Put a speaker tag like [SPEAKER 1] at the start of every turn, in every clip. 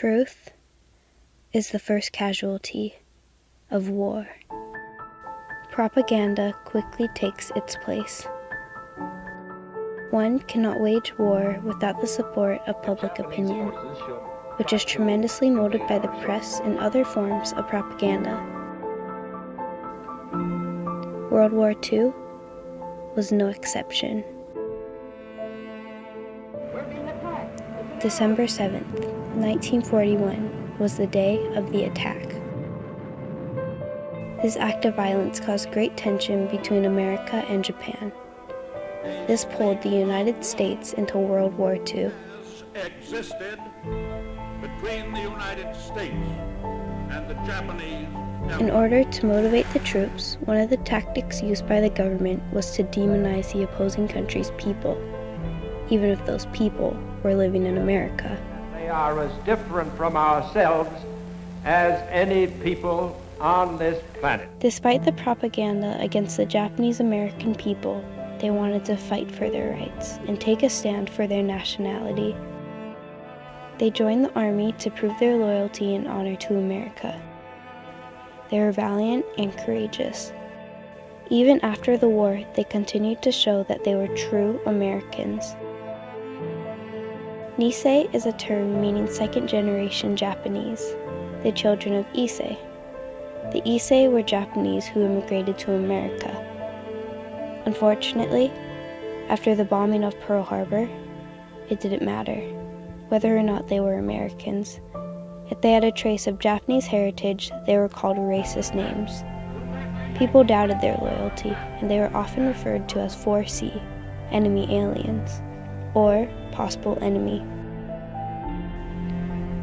[SPEAKER 1] Truth is the first casualty of war. Propaganda quickly takes its place. One cannot wage war without the support of public opinion, which is tremendously molded by the press and other forms of propaganda. World War II was no exception. December 7th, 1941 was the day of the attack. This act of violence caused great tension between America and Japan. This pulled the United States into World War II.
[SPEAKER 2] Existed between the United States and the Japanese.
[SPEAKER 1] In order to motivate the troops, one of the tactics used by the government was to demonize the opposing country's people, even if those people were living in America.
[SPEAKER 3] They are as different from ourselves as any people on this planet.
[SPEAKER 1] Despite the propaganda against the Japanese American people, they wanted to fight for their rights and take a stand for their nationality. They joined the army to prove their loyalty and honor to America. They were valiant and courageous. Even after the war, they continued to show that they were true Americans. Nisei is a term meaning second-generation Japanese, the children of Issei. The Issei were Japanese who immigrated to America. Unfortunately, after the bombing of Pearl Harbor, it didn't matter whether or not they were Americans. If they had a trace of Japanese heritage, they were called racist names. People doubted their loyalty, and they were often referred to as 4C, enemy aliens, or possible enemy.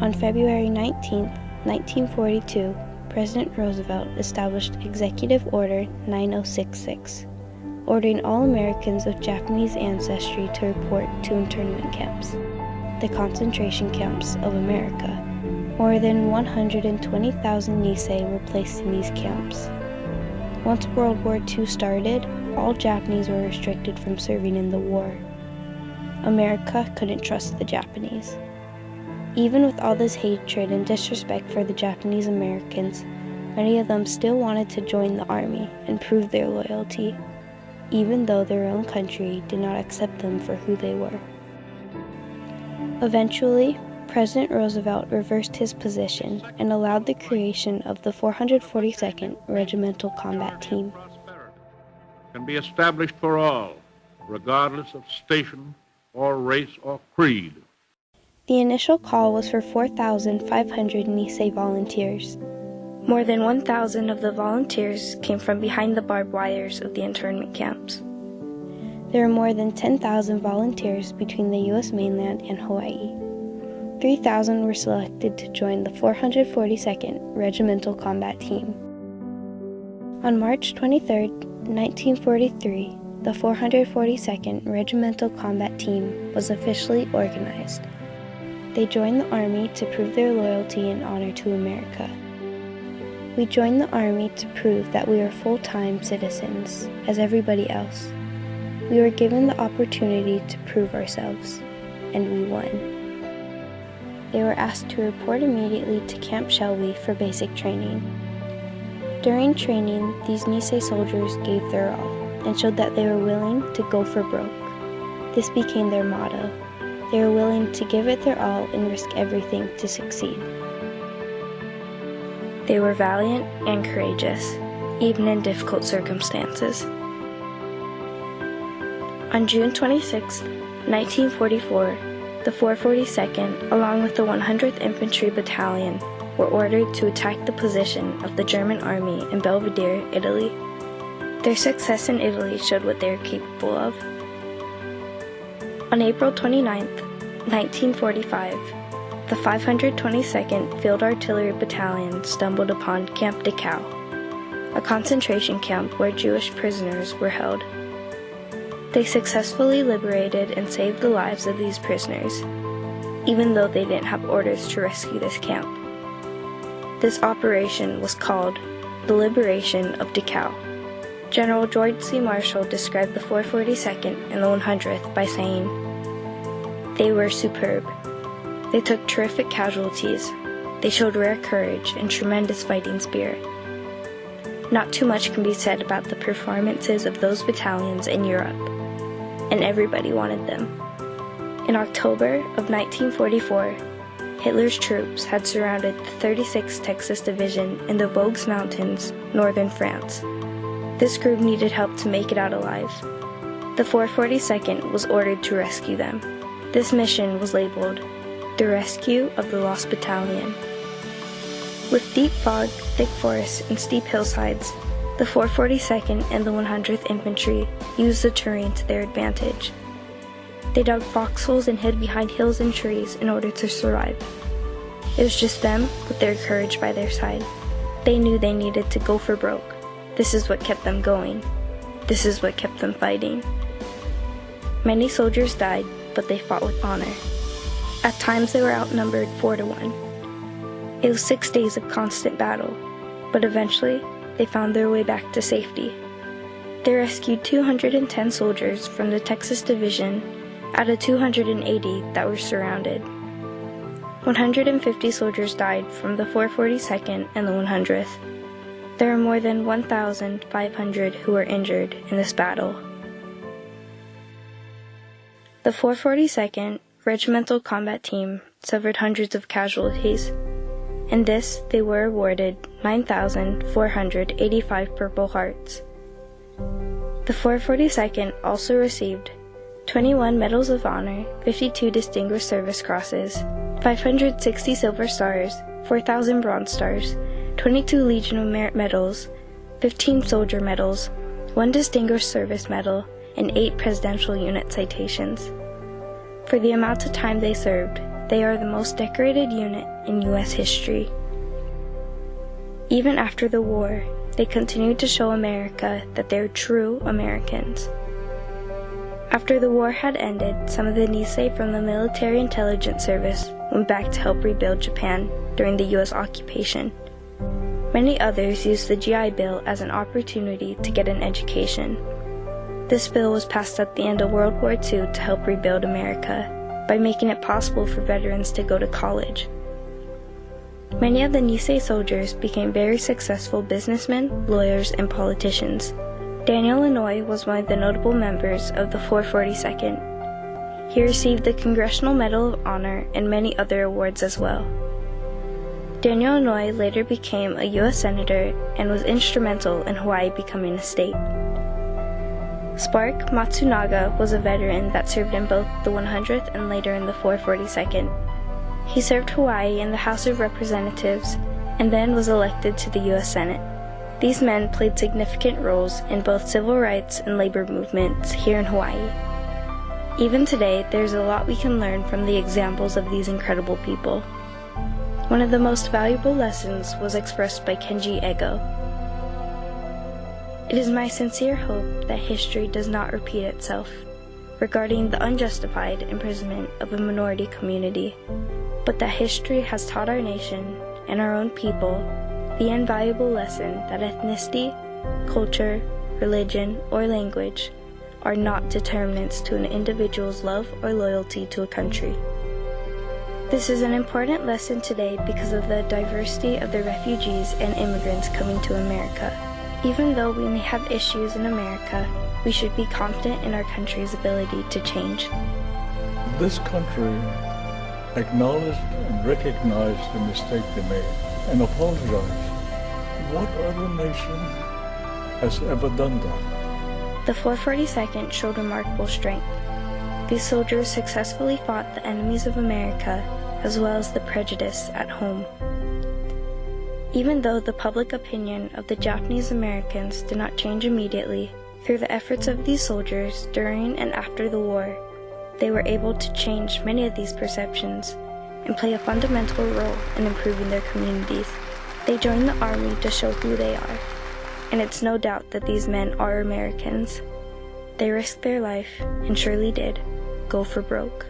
[SPEAKER 1] On February 19, 1942, President Roosevelt established Executive Order 9066, ordering all Americans of Japanese ancestry to report to internment camps, the concentration camps of America. More than 120,000 Nisei were placed in these camps. Once World War II started, all Japanese were restricted from serving in the war. America couldn't trust the Japanese. Even with all this hatred and disrespect for the Japanese Americans, many of them still wanted to join the army and prove their loyalty, even though their own country did not accept them for who they were. Eventually, President Roosevelt reversed his position and allowed the creation of the 442nd Regimental Combat Team.
[SPEAKER 2] Can be established for all, regardless of station or race or creed.
[SPEAKER 1] The initial call was for 4,500 Nisei volunteers. More than 1,000 of the volunteers came from behind the barbed wires of the internment camps. There were more than 10,000 volunteers between the U.S. mainland and Hawaii. 3,000 were selected to join the 442nd Regimental Combat Team. On March 23, 1943, the 442nd Regimental Combat Team was officially organized. They joined the Army to prove their loyalty and honor to America. We joined the Army to prove that we are full-time citizens, as everybody else. We were given the opportunity to prove ourselves, and we won. They were asked to report immediately to Camp Shelby for basic training. During training, these Nisei soldiers gave their all and showed that they were willing to go for broke. This became their motto. They were willing to give it their all and risk everything to succeed. They were valiant and courageous, even in difficult circumstances. On June 26, 1944, the 442nd, along with the 100th Infantry Battalion, were ordered to attack the position of the German army in Belvedere, Italy. Their success in Italy showed what they were capable of. On April 29, 1945, the 522nd Field Artillery Battalion stumbled upon Camp Dachau, a concentration camp where Jewish prisoners were held. They successfully liberated and saved the lives of these prisoners, even though they didn't have orders to rescue this camp. This operation was called the Liberation of Dachau. General George C. Marshall described the 442nd and the 100th by saying, "They were superb. They They took terrific casualties. They showed rare courage and tremendous fighting spirit. Not too much can be said about the performances of those battalions in Europe, and everybody wanted them. In October of 1944, Hitler's troops had surrounded the 36th Texas Division in the Vosges Mountains, northern France. This group needed help to make it out alive. The 442nd was ordered to rescue them. This mission was labeled The Rescue of the Lost Battalion. With deep fog, thick forests, and steep hillsides, the 442nd and the 100th Infantry used the terrain to their advantage. They dug foxholes and hid behind hills and trees in order to survive. It was just them with their courage by their side. They knew they needed to go for broke. This is what kept them going. This is what kept them fighting. Many soldiers died, but they fought with honor. At times they were outnumbered 4-1. It was 6 days of constant battle, but eventually they found their way back to safety. They rescued 210 soldiers from the Texas Division out of 280 that were surrounded. 150 soldiers died from the 442nd and the 100th. There are more than 1,500 who were injured in this battle. The 442nd Regimental Combat Team suffered hundreds of casualties. In this, they were awarded 9,485 Purple Hearts. The 442nd also received 21 Medals of Honor, 52 Distinguished Service Crosses, 560 Silver Stars, 4,000 Bronze Stars, 22 Legion of Merit Medals, 15 Soldier Medals, 1 Distinguished Service Medal, and 8 Presidential Unit Citations. For the amount of time they served, they are the most decorated unit in U.S. history. Even after the war, they continued to show America that they're true Americans. After the war had ended, some of the Nisei from the Military Intelligence Service went back to help rebuild Japan during the U.S. occupation. Many others used the GI Bill as an opportunity to get an education. This bill was passed at the end of World War II to help rebuild America by making it possible for veterans to go to college. Many of the Nisei soldiers became very successful businessmen, lawyers, and politicians. Daniel Inouye was one of the notable members of the 442nd. He received the Congressional Medal of Honor and many other awards as well. Daniel Inouye later became a U.S. Senator and was instrumental in Hawaii becoming a state. Spark Matsunaga was a veteran that served in both the 100th and later in the 442nd. He served Hawaii in the House of Representatives and then was elected to the U.S. Senate. These men played significant roles in both civil rights and labor movements here in Hawaii. Even today, there's a lot we can learn from the examples of these incredible people. One of the most valuable lessons was expressed by Kenji Ego. It is my sincere hope that history does not repeat itself regarding the unjustified imprisonment of a minority community, but that history has taught our nation and our own people the invaluable lesson that ethnicity, culture, religion, or language are not determinants to an individual's love or loyalty to a country. This is an important lesson today because of the diversity of the refugees and immigrants coming to America. Even though we may have issues in America, we should be confident in our country's ability to change.
[SPEAKER 4] This country acknowledged and recognized the mistake they made and apologized. What other nation has ever done that?
[SPEAKER 1] The 442nd showed remarkable strength. These soldiers successfully fought the enemies of America as well as the prejudice at home. Even though the public opinion of the Japanese Americans did not change immediately, through the efforts of these soldiers during and after the war, they were able to change many of these perceptions and play a fundamental role in improving their communities. They joined the army to show who they are, and it's no doubt that these men are Americans. They risked their life, and surely did, go for broke.